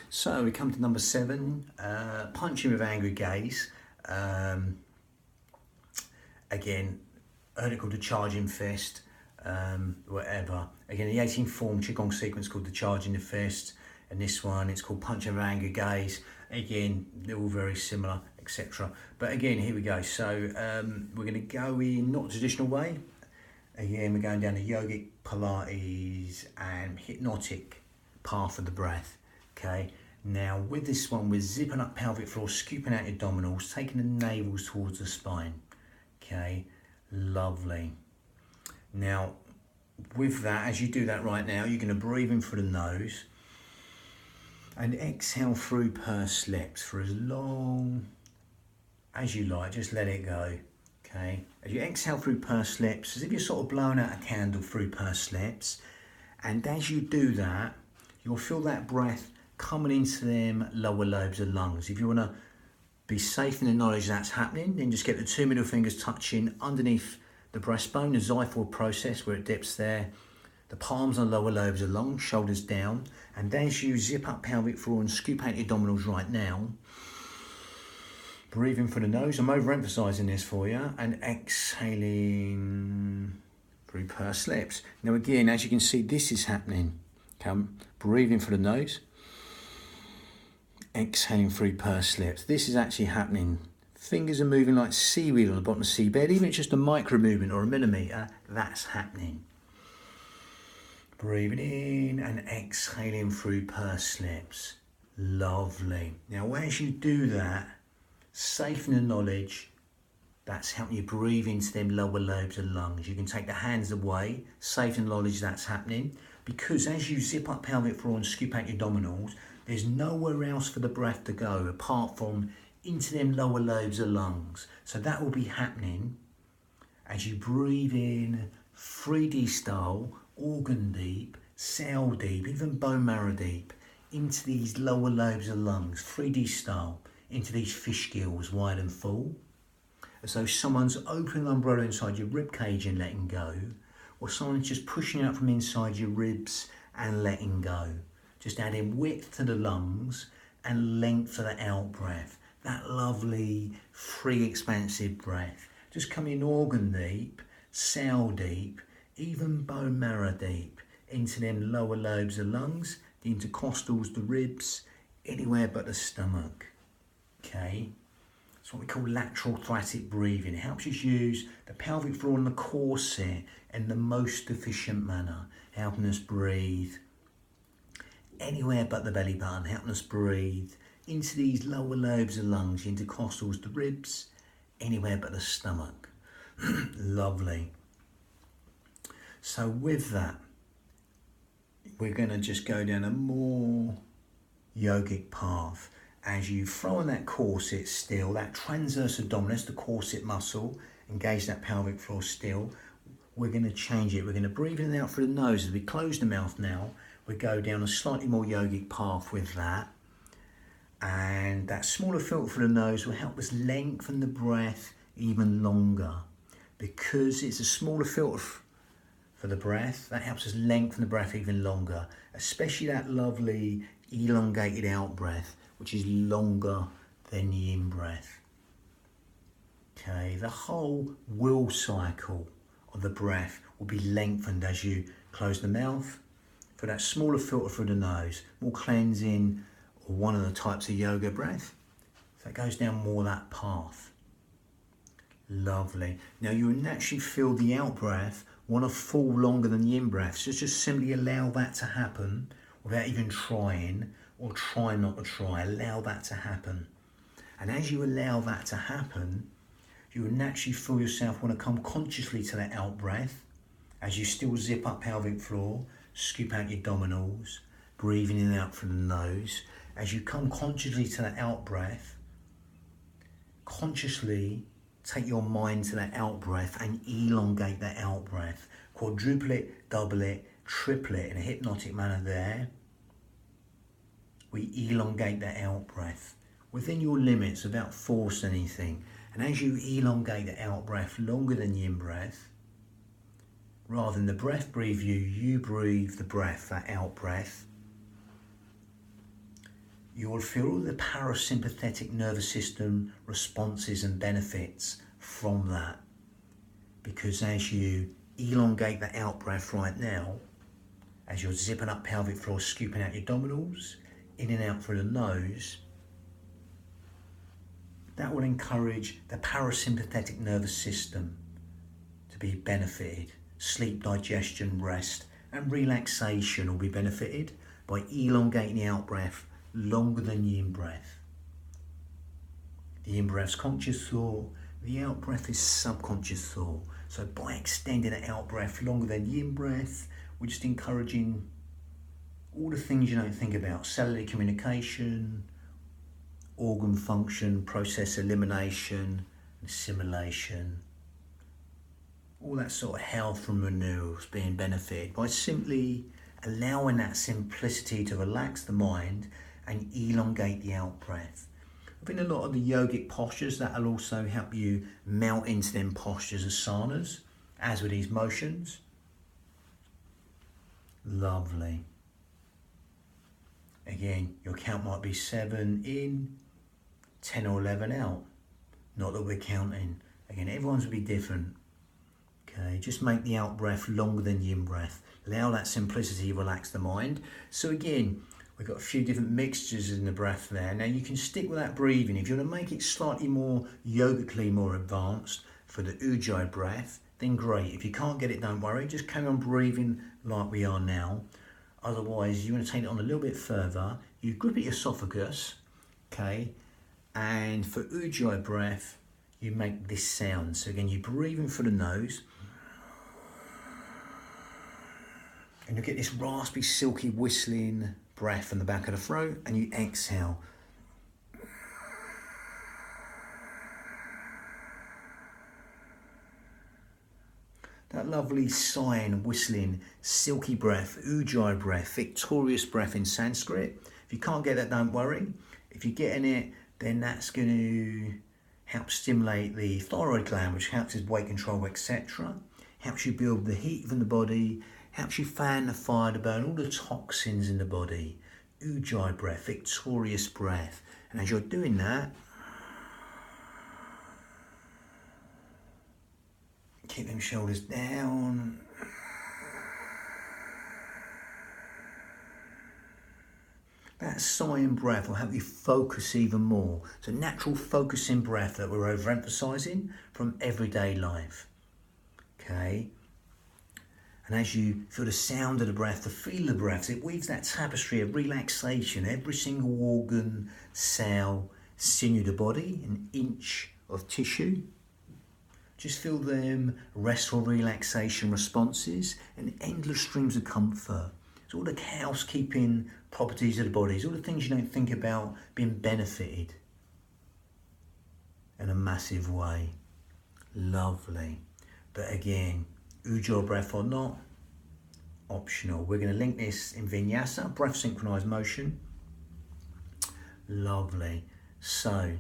So we come to number 7, punching with angry gaze. Again, heard it called the charging fist, whatever. Again, the 18th form qigong sequence called the charging the fist, and this one it's called punching with angry gaze. Again, they're all very similar, etc. But again, here we go. So we're going to go in not the traditional way. Again, we're going down the yogic, Pilates and hypnotic path of the breath. Okay, now with this one, we're zipping up pelvic floor, scooping out your abdominals, taking the navels towards the spine. Okay, lovely. Now, with that, as you do that right now, you're going to breathe in through the nose and exhale through pursed lips for as long as you like. Just let it go. Okay, as you exhale through pursed lips, as if you're sort of blowing out a candle through pursed lips, and as you do that, you'll feel that breath coming into them lower lobes of lungs. If you want to be safe in the knowledge that's happening, then just get the 2 middle fingers touching underneath the breastbone, the xiphoid process where it dips there, the palms on the lower lobes of lungs, shoulders down, and as you zip up pelvic floor and scoop out your abdominals right now, breathing through the nose, I'm overemphasizing this for you, and exhaling through pursed lips. Now again, as you can see, this is happening. Come, breathing through the nose, exhaling through pursed lips. This is actually happening. Fingers are moving like seaweed on the bottom of the seabed, even if it's just a micro movement or a millimetre, that's happening. Breathing in and exhaling through pursed lips. Lovely. Now as you do that, safe in the knowledge that's helping you breathe into them lower lobes of lungs. You can take the hands away, safe in the knowledge that's happening, because as you zip up pelvic floor and scoop out your abdominals, there's nowhere else for the breath to go apart from into them lower lobes of lungs. So that will be happening as you breathe in 3D style, organ deep, cell deep, even bone marrow deep, into these lower lobes of lungs, 3D style, into these fish gills, wide and full, as though someone's opening an umbrella inside your rib cage and letting go, or someone's just pushing out from inside your ribs and letting go. Just adding width to the lungs and length to the out breath. That lovely, free, expansive breath. Just coming organ deep, cell deep, even bone marrow deep, into them lower lobes of lungs, the intercostals, the ribs, anywhere but the stomach. Okay, that's what we call lateral thoracic breathing. It helps us use the pelvic floor and the corset in the most efficient manner, helping us breathe anywhere but the belly button, helping us breathe into these lower lobes of lungs, the intercostals, the ribs, anywhere but the stomach. Lovely. So with that, we're going to just go down a more yogic path. As you throw on that corset still, that transverse abdominis, the corset muscle, engage that pelvic floor still, we're going to change it. We're going to breathe in and out through the nose. As we close the mouth now, we go down a slightly more yogic path with that. And that smaller filter for the nose will help us lengthen the breath even longer. Because it's a smaller filter for the breath, that helps us lengthen the breath even longer. Especially that lovely elongated out breath, which is longer than the in breath. Okay, the whole will cycle of the breath will be lengthened as you close the mouth. For that smaller filter through the nose, more cleansing, or one of the types of yoga breath. So it goes down more that path. Lovely. Now you will naturally feel the out breath want to fall longer than the in breath. So just simply allow that to happen without even trying, or try not to try. Allow that to happen. And as you allow that to happen, you will naturally feel yourself want to come consciously to that out breath as you still zip up pelvic floor, scoop out your abdominals, breathing in and out through the nose. As you come consciously to that out breath, consciously take your mind to that out breath and elongate that out breath. Quadruple it, double it, triple it in a hypnotic manner there. We elongate that out breath within your limits without force anything. And as you elongate the out breath longer than the in breath, rather than the breath breathe you, you breathe the breath, that out breath. you will feel all the parasympathetic nervous system responses and benefits from that. Because as you elongate the out breath right now, as you're zipping up pelvic floor, scooping out your abdominals, in and out through the nose, that will encourage the parasympathetic nervous system to be benefited. Sleep, digestion, rest, and relaxation will be benefited by elongating the out breath longer than the in breath. The in breath's conscious thought, the out breath is subconscious thought. So by extending the out breath longer than the in breath, we're just encouraging all the things you don't think about: cellular communication, organ function, process elimination, assimilation, all that sort of health and renewals being benefited by simply allowing that simplicity to relax the mind and elongate the out breath. I think a lot of the yogic postures, that will also help you melt into them postures asanas, as with these motions. Lovely. Again, your count might be 7 in, 10 or 11 out. Not that we're counting. Again, everyone's will be different. Okay, just make the out breath longer than the in breath. Allow that simplicity to relax the mind. So again, we've got a few different mixtures in the breath there. Now you can stick with that breathing. If you want to make it slightly more yogically more advanced for the ujjayi breath, then great. If you can't get it, don't worry. Just carry on breathing like we are now. Otherwise, you want to take it on a little bit further. You grip at your esophagus, okay? And for ujjayi breath, you make this sound. So again, you breathe in through the nose. And you get this raspy, silky, whistling breath from the back of the throat, and you exhale. That lovely sighing, whistling, silky breath, ujjayi breath, victorious breath in Sanskrit. If you can't get that, don't worry. If you're getting it, then that's going to help stimulate the thyroid gland, which helps with weight control, etc. Helps you build the heat within the body, helps you fan the fire to burn all the toxins in the body. Ujjayi breath, victorious breath. And as you're doing that, keep them shoulders down. That sighing breath will help you focus even more. It's a natural focusing breath that we're overemphasizing from everyday life. Okay? And as you feel the sound of the breath, the feel of the breath, it weaves that tapestry of relaxation. Every single organ, cell, sinew of the body, an inch of tissue. Just feel them restful relaxation responses and endless streams of comfort. It's all the housekeeping properties of the body. It's all the things you don't think about being benefited in a massive way. Lovely. But again, ujjayi breath or not, optional. We're going to link this in vinyasa, breath synchronized motion. Lovely. So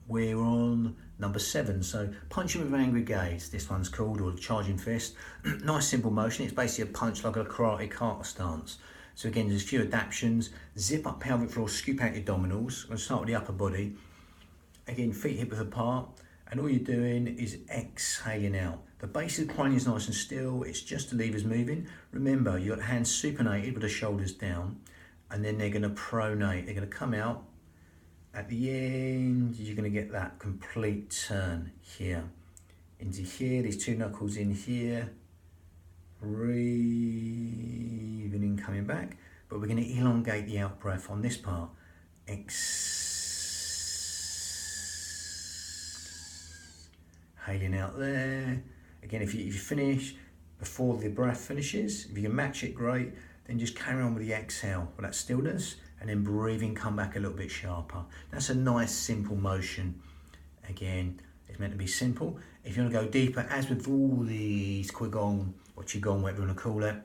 we're on number 7. So punching with an angry gaze, this one's called, or the charging fist. Nice simple motion. It's basically a punch like a karate kata stance. So again, there's a few adaptations. Zip up pelvic floor, scoop out your abdominals. I'm going to start with the upper body. Again, feet hip width apart. And all you're doing is exhaling out. The base of the cranium is nice and still. It's just the levers moving. Remember, you've got hands supinated with the shoulders down. And then they're going to pronate. They're going to come out. At the end, you're going to get that complete turn here. Into here, these 2 knuckles in here. Breathing in, coming back. But we're going to elongate the out breath on this part. Exhaling out there. Again, if you finish before the breath finishes, if you can match it, great. Then just carry on with the exhale, with that stillness. And then breathing, come back a little bit sharper. That's a nice simple motion. Again, it's meant to be simple. If you want to go deeper, as with all these qigong or qigong, whatever you want to call it,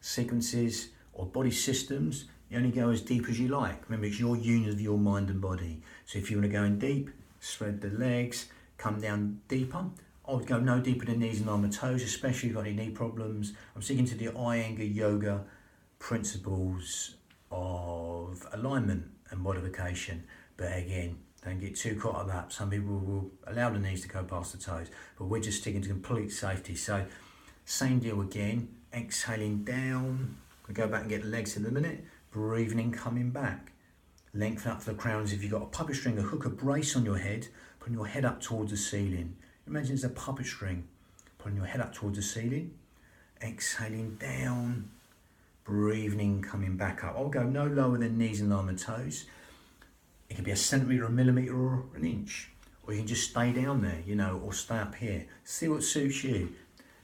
sequences or body systems, you only go as deep as you like. Remember, it's your union of your mind and body. So if you want to go in deep, spread the legs, come down deeper. I would go no deeper than knees and arm and toes, especially if you've got any knee problems. I'm sticking to the Iyengar yoga principles of alignment and modification. But again, don't get too caught up. Some people will allow the knees to go past the toes, but we're just sticking to complete safety. So same deal again, exhaling down. We go back and get the legs in a minute, breathing in, coming back. Lengthen up for the crowns. If you've got a puppet string, a hook, a brace on your head, putting your head up towards the ceiling. Imagine it's a puppet string, putting your head up towards the ceiling, exhaling down, breathing in, coming back up. I'll go no lower than knees in line with toes. It can be a centimetre, a millimetre, or an inch. Or you can just stay down there, you know, or stay up here. See what suits you.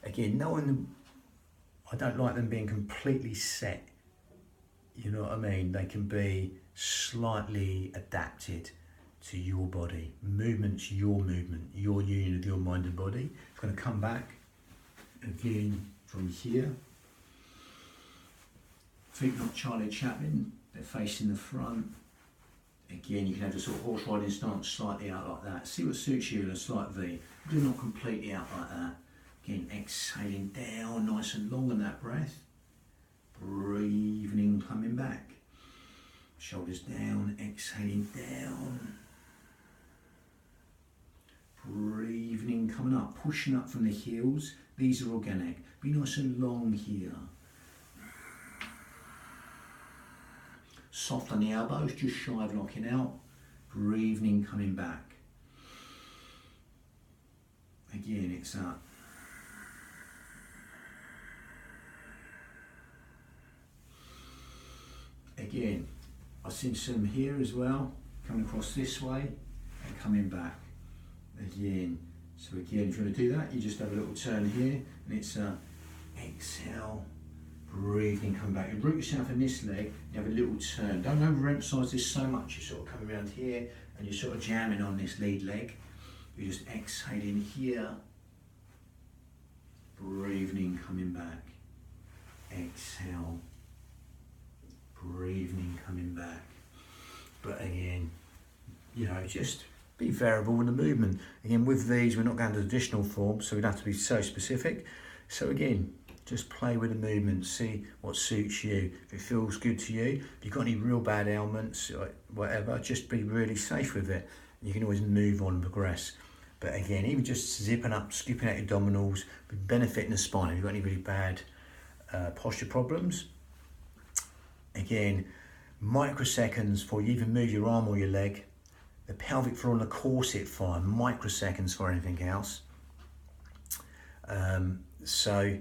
Again, I don't like them being completely set. You know what I mean? They can be slightly adapted to your body. Movement's your movement, your union of your mind and body. It's going to come back again from here. Feet not Charlie Chaplin, they're facing the front. Again, you can have the sort of horse riding stance slightly out like that. See what suits you in a slight V. Do not completely out like that. Again, exhaling down, nice and long on that breath. Breathing in, coming back. Shoulders down, exhaling down. Breathing in, coming up, pushing up from the heels. These are organic. Be nice and long here. Soft on the elbows, just shy of locking out. Breathing in, coming back. Again, it's up. Again, I've seen some here as well, coming across this way and coming back. Again, so again, if you want to do that, you just have a little turn here, and it's exhale, breathing, come back. You root yourself in this leg, you have a little turn. Don't overemphasize this so much. You're sort of coming around here, and you're sort of jamming on this lead leg. You're just exhaling here, breathing, coming back. Exhale, breathing, coming back. But again, you know, just be variable with the movement. Again, with these, we're not going to traditional form, so we'd have to be so specific. So again, just play with the movement, see what suits you. If it feels good to you, if you've got any real bad ailments or whatever, just be really safe with it. You can always move on and progress. But again, even just zipping up, scooping out your abdominals, benefiting the spine. If you've got any really bad posture problems, again, microseconds before you even move your arm or your leg. The pelvic floor and the corset fine, microseconds for anything else. So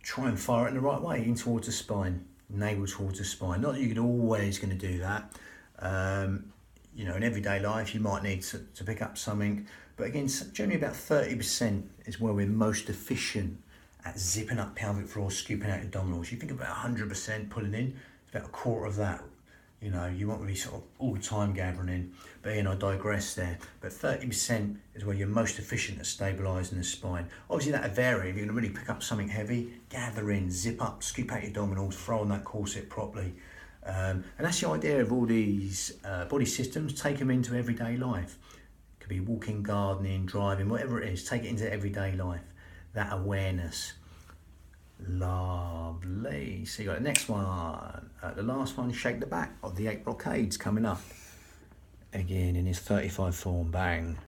try and fire it in the right way, in towards the spine, navel towards the spine. Not that you're always going to do that. You know, in everyday life, you might need to pick up something. But again, generally about 30% is where we're most efficient at zipping up pelvic floor, scooping out abdominals. You think about 100% pulling in, it's about a quarter of that. You know, you won't really sort of all the time gathering in. But again, I digress there. But 30% is where you're most efficient at stabilising the spine. Obviously, that'll vary. If you're going to really pick up something heavy, gather in, zip up, scoop out your abdominals, throw on that corset properly. And that's the idea of all these body systems. Take them into everyday life. It could be walking, gardening, driving, whatever it is. Take it into everyday life. That awareness. Lovely. So you got the next one. The last one, shake the back of the 8 blockades coming up. Again in his 35 form, bang.